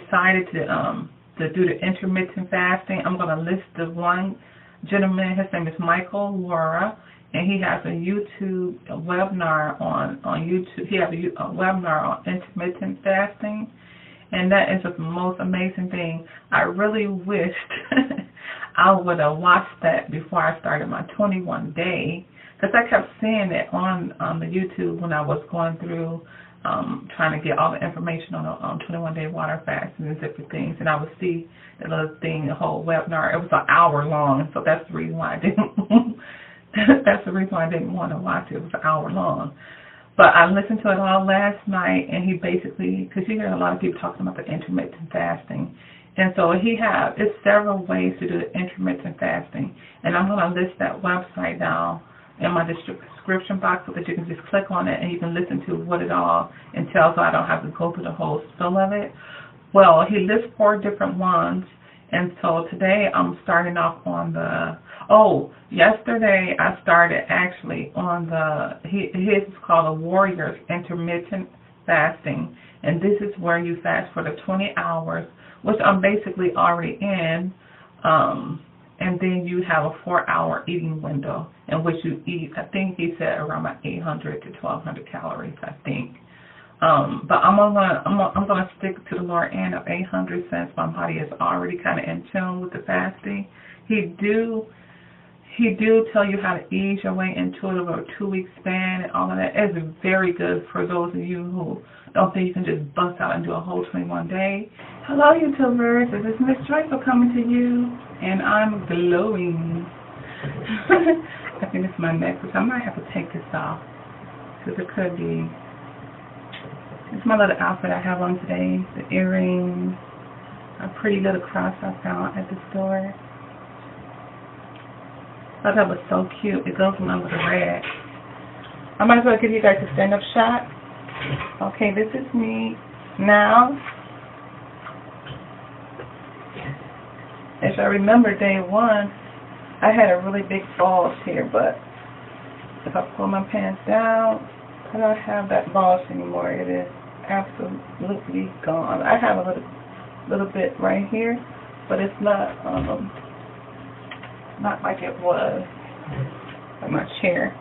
decided to do the intermittent fasting. I'm going to list the one gentleman. His name is Lara, and he has a YouTube webinar on YouTube. He has a webinar on intermittent fasting, and that is the most amazing thing. I really wished I would have watched that before I started my 21-day, because I kept seeing it on the YouTube when I was going through trying to get all the information on 21-day water fasting and different things, and I would see the little thing, the whole webinar. It was an hour long, so that's the reason why I didn't. That's the reason why I didn't want to watch it. It was an hour long. But I listened to it all last night, and he basically, because you hear a lot of people talking about the intermittent fasting, and so it's several ways to do the intermittent fasting, and I'm going to list that website down in my description box so that you can just click on it and you can listen to what it all entails, so I don't have to go through the whole spill of it. Well, he lists 4 different ones, and so today I'm starting off on yesterday I started actually on his is called the Warriors Intermittent Fasting, and this is where you fast for the 20 hours, which I'm basically already in, and then you have a 4-hour eating window in which you eat, I think he said around about 800 to 1,200 calories, I think. But I'm gonna stick to the lower end of 800 since my body is already kind of in tune with the fasting. He do tell you how to ease your way into it over a 2-week span and all of that. It's very good for those of you who don't think you can just bust out and do a whole 21-day. Hello, YouTubers. This is Miss Joyful coming to you, and I'm glowing. I think it's my necklace. I might have to take this off because it could be. It's my little outfit I have on today. The earrings, a pretty little cross I found at the store. I thought that was so cute. It goes along with the red. I might as well give you guys a stand-up shot. Okay, this is me now. As I remember, day 1, I had a really big bulge here, but if I pull my pants down, I don't have that bulge anymore. It is absolutely gone. I have a little bit right here, but it's not like it was like my chair.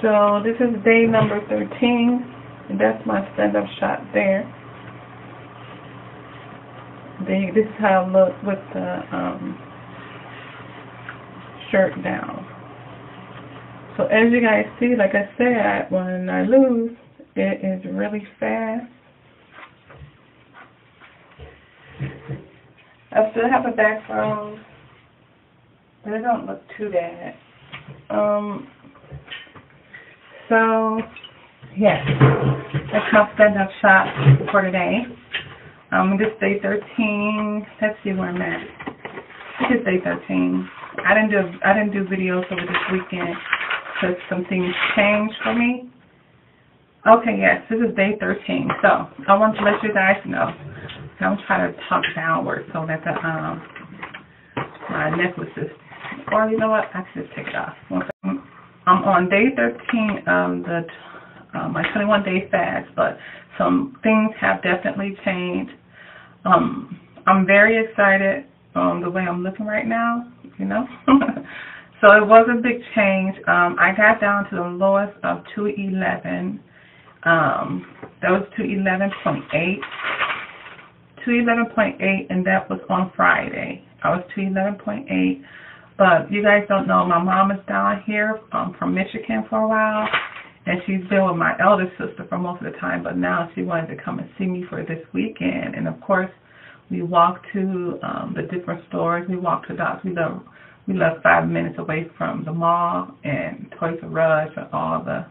So this is day number 13, and that's my stand-up shot there. This is how I look with the shirt down. So as you guys see, like I said, when I lose, it is really fast. I still have a back row, but it don't look too bad. So, yeah, that's my stand-up shot for today. This is day 13. Let's see where I'm at. This is day 13. I didn't do videos over this weekend because some things changed for me. Okay, yes, this is day 13. So I want to let you guys know. I'm trying to talk downward so that my necklace is. Or you know what? I can just take it off. I'm on day 13 of my 21-day fast, but some things have definitely changed. I'm very excited the way I'm looking right now, you know. So it was a big change. I got down to the lowest of 211. That was 211.8. 211.8, and that was on Friday. I was 211.8. But you guys don't know, my mom is down here from Michigan for a while, and she's been with my elder sister for most of the time, but now she wanted to come and see me for this weekend. And of course, we walked to the different stores. We walked to Docs. We left 5 minutes away from the mall and Toys R Us and all the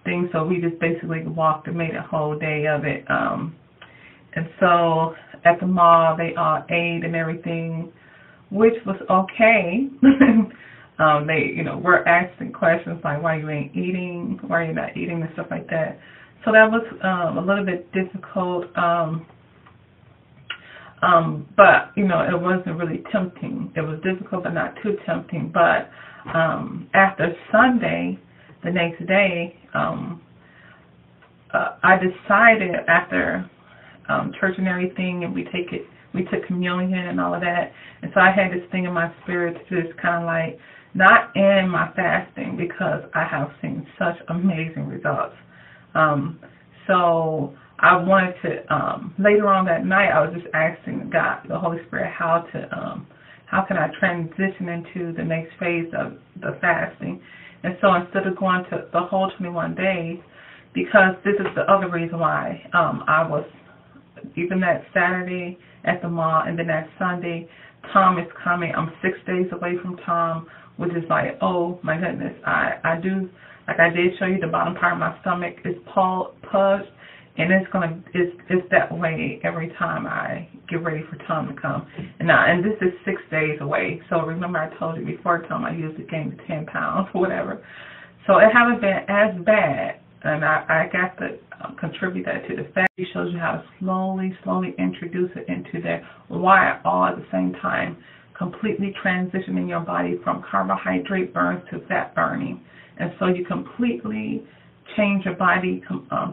things, so we just basically walked and made a whole day of it. And so at the mall, they all ate and everything, which was okay. They, were asking questions like, why you ain't eating, why you're not eating, and stuff like that. So that was a little bit difficult, but, it wasn't really tempting. It was difficult, but not too tempting. But after Sunday, the next day, I decided after church and everything, and we took communion and all of that. And so I had this thing in my spirit to just kind of like not end my fasting because I have seen such amazing results. So I wanted to, later on that night, I was just asking God, the Holy Spirit, how can I transition into the next phase of the fasting. And so instead of going to the whole 21 days, because this is the other reason why I was, even that Saturday at the mall, and then that Sunday, Tom is coming. I'm 6 days away from Tom, which is like, oh my goodness. I do, like I did show you, the bottom part of my stomach is pudged, and it's that way every time I get ready for Tom to come. And this is 6 days away. So remember I told you before Tom I usually gained 10 pounds or whatever. So it hasn't been as bad, and I got to contribute that to the fat. It shows you how to slowly introduce it into that, while all at the same time completely transitioning your body from carbohydrate burns to fat burning. And so you completely change your body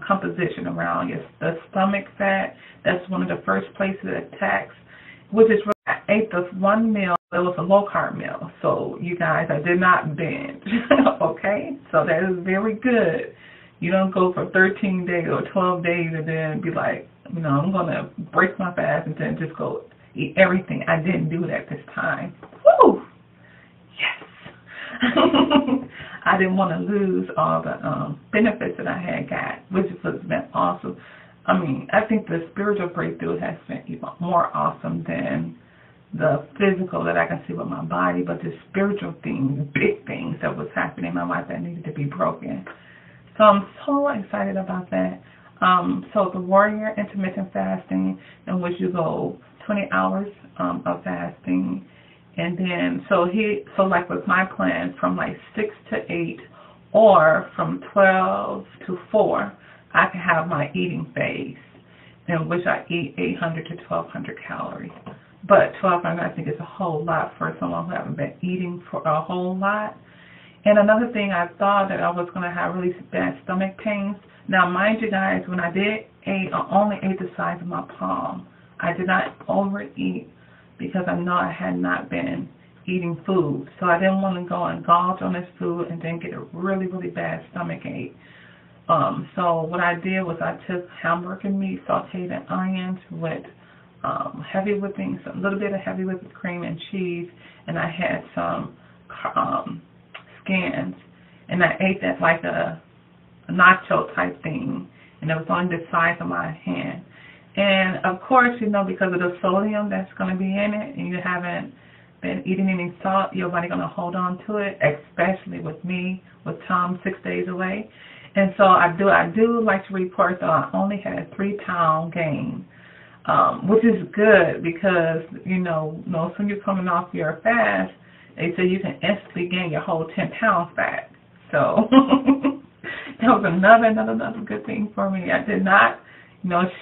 composition around the stomach fat. That's one of the first places it attacks, which is really, I ate this one meal. It was a low-carb meal. So, you guys, I did not binge, okay? So that is very good. You don't go for 13 days or 12 days and then be like, I'm going to break my fast and then just go eat everything. I didn't do that this time. Woo! Yes! I didn't want to lose all the benefits that I had got, which has been awesome. I mean, I think the spiritual breakthrough has been even more awesome than the physical that I can see with my body, but the spiritual things, big things that was happening in my life that needed to be broken. So I'm so excited about that. So the Warrior Intermittent Fasting, in which you go 20 hours of fasting, and then so like with my plan, from like 6 to 8 or from 12 to 4, I can have my eating phase, in which I eat 800 to 1,200 calories. But 1,200, I think, is a whole lot for someone who hasn't been eating for a whole lot. And another thing, I thought that I was going to have really bad stomach pains. Now, mind you guys, when I did eat, I only ate the size of my palm. I did not overeat because I know I had not been eating food. So I didn't want to go and indulge on this food and then get a really, really bad stomach ache. So what I did was I took hamburger meat, sauteed in onions with heavy whipping, a little bit of heavy whipping cream and cheese, and I had some skins, and I ate that like a nacho type thing, and it was on the size of my hand. And of course, because of the sodium that's going to be in it, and you haven't been eating any salt, your body going to hold on to it, especially with me, with Tom 6 days away. And so I do like to report that I only had a 3-pound gain, which is good because, when you're coming off your fast, they say you can instantly gain your whole 10 pounds back. So that was another good thing for me. I did not,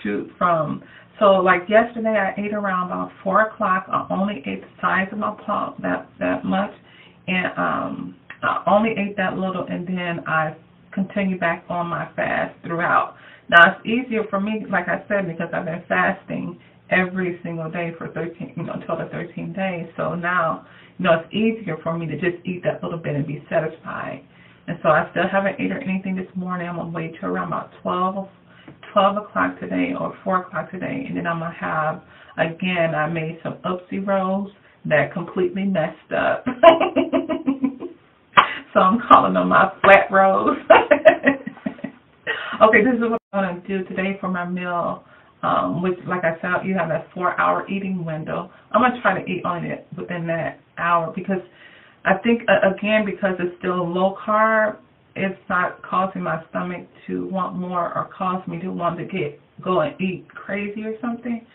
shoot from, so like yesterday I ate around about 4 o'clock. I only ate the size of my palm, that much, and I only ate that little, and then I continued back on my fast throughout. Now it's easier for me, like I said, because I've been fasting every single day for 13, 12 to 13 days. So now, it's easier for me to just eat that little bit and be satisfied. And so I still haven't eaten anything this morning. I'm going to wait till around about 12 o'clock today or 4 o'clock today. And then I'm going to have, again, I made some Oopsie rolls that completely messed up. So I'm calling them my flat rolls. Okay, this is what I'm going to do today for my meal, which, like I said, you have that 4-hour eating window. I'm going to try to eat only within that hour because I think, again, because it's still low carb, it's not causing my stomach to want more or cause me to want to go and eat crazy or something,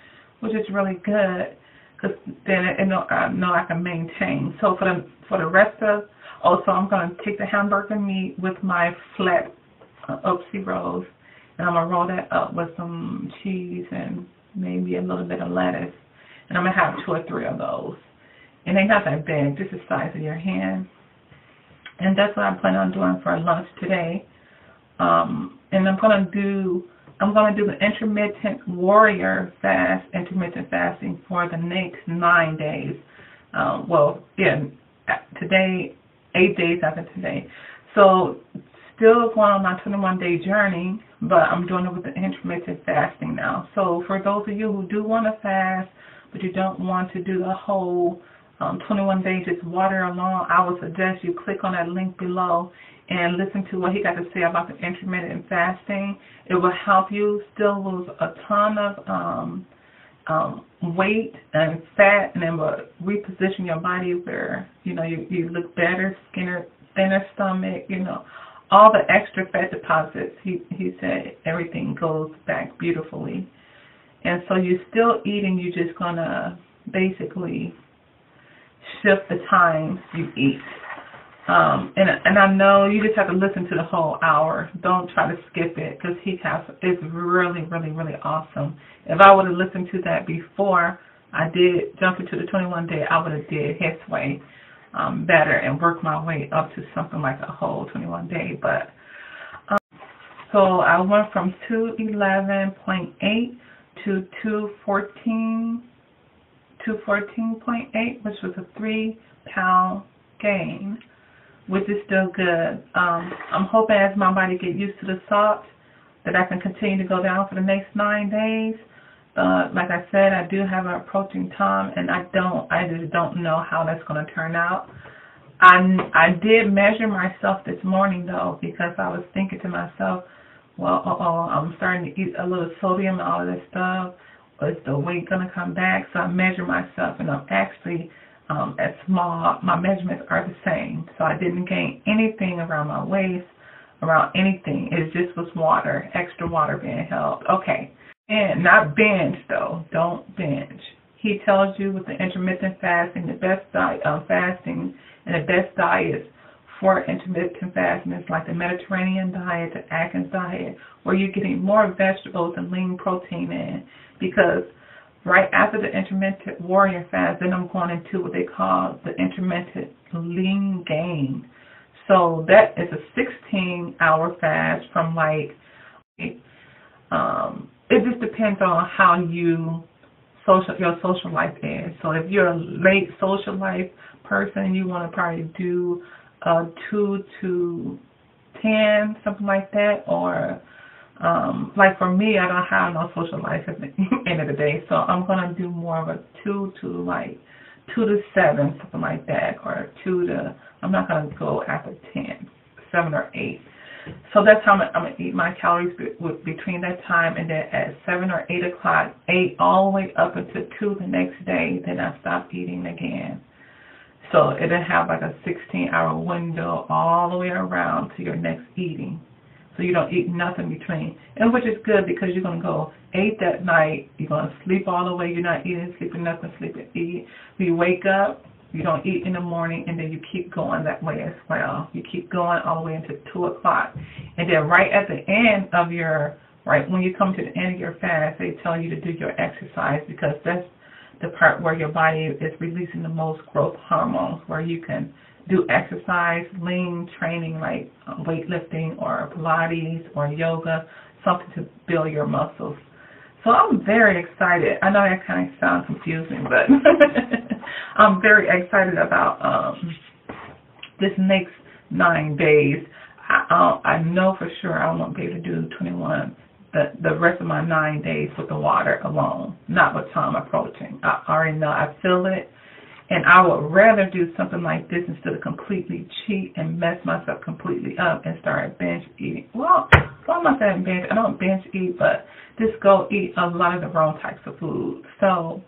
which is really good because then I know I can maintain. So for the rest of, so I'm going to take the hamburger meat with my flat Oopsie rolls, and I'm going to roll that up with some cheese and maybe a little bit of lettuce, and I'm going to have 2 or 3 of those. And they're not that big, just the size of your hand. And that's what I plan on doing for lunch today. And I'm going to do I'm going to do the intermittent warrior fast, intermittent fasting for the next 9 days. Today, 8 days after today. So still going on my 21-day journey, but I'm doing it with the intermittent fasting now. So for those of you who do want to fast, but you don't want to do the whole 21 days just water alone, I would suggest you click on that link below and listen to what he got to say about the intermittent fasting. It will help you still lose a ton of weight and fat, and then will reposition your body where, you look better, thinner stomach, all the extra fat deposits. He said everything goes back beautifully. And so you're still eating, you're just going to basically shift the time you eat. And I know you just have to listen to the whole hour. Don't try to skip it, because it's really, really, really awesome. If I would have listened to that before I did jump into the 21 day, I would have did his way better and worked my way up to something like a whole 21 day. But so I went from 211.8 to 214.8, which was a 3-pound gain, which is still good. I'm hoping as my body gets used to the salt that I can continue to go down for the next 9 days. Like I said, I do have an approaching time, and I just don't know how that's going to turn out. I did measure myself this morning, though, because I was thinking to myself, well, I'm starting to eat a little sodium and all of this stuff. Is the weight going to come back? So I measure myself, and I'm actually at small. My measurements are the same. So I didn't gain anything around my waist, around anything. It just was water, extra water being held. Okay. And not binge, though. Don't binge. He tells you with the intermittent fasting, the best diet fasting and the best diets for intermittent fasting is like the Mediterranean diet, the Atkins diet, where you're getting more vegetables and lean protein in. Because right after the intermittent warrior fast, then I'm going into what they call the intermittent lean gain. So that is a 16-hour fast from it just depends on how your social life is. So if you're a late social life person, you want to probably do 2 to 10, something like that. Or like for me, I don't have no social life at the end of the day, so I'm going to do more of a 2 to 7, something like that, or I'm not going to go after 10, 7 or 8. So that's how I'm going to eat my calories between that time, and then at 7 or 8 o'clock, 8 all the way up until 2 the next day, then I stop eating again. So it'll have like a 16-hour window all the way around to your next eating. So you don't eat nothing between, and which is good because you're going to go 8 that night, you're going to sleep all the way, you're not eating, sleeping, nothing, sleeping, eat. When you wake up, you don't eat in the morning, and then you keep going that way as well. You keep going all the way until 2 o'clock. And then right at the end of when you come to the end of your fast, they tell you to do your exercise, because that's the part where your body is releasing the most growth hormones, where you can do exercise, lean training like weightlifting or Pilates or yoga, something to build your muscles. So I'm very excited. I know that kind of sounds confusing, but I'm very excited about this next 9 days. I know for sure I won't be able to do 21, the rest of my 9 days with the water alone, not with time approaching. I already know. I feel it. And I would rather do something like this instead of completely cheat and mess myself completely up and start binge eating. Well, I'm not saying binge. I don't binge eat, but just go eat a lot of the wrong types of food. So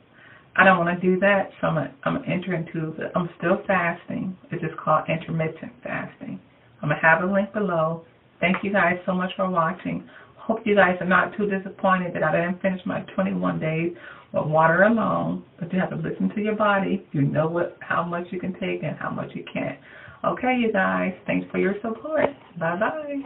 I don't want to do that. So I'm going to enter into I'm still fasting. It's just called intermittent fasting. I'm going to have a link below. Thank you guys so much for watching. Hope you guys are not too disappointed that I didn't finish my 21 days with water alone, but you have to listen to your body. You know how much you can take and how much you can't. Okay, you guys, thanks for your support. Bye-bye.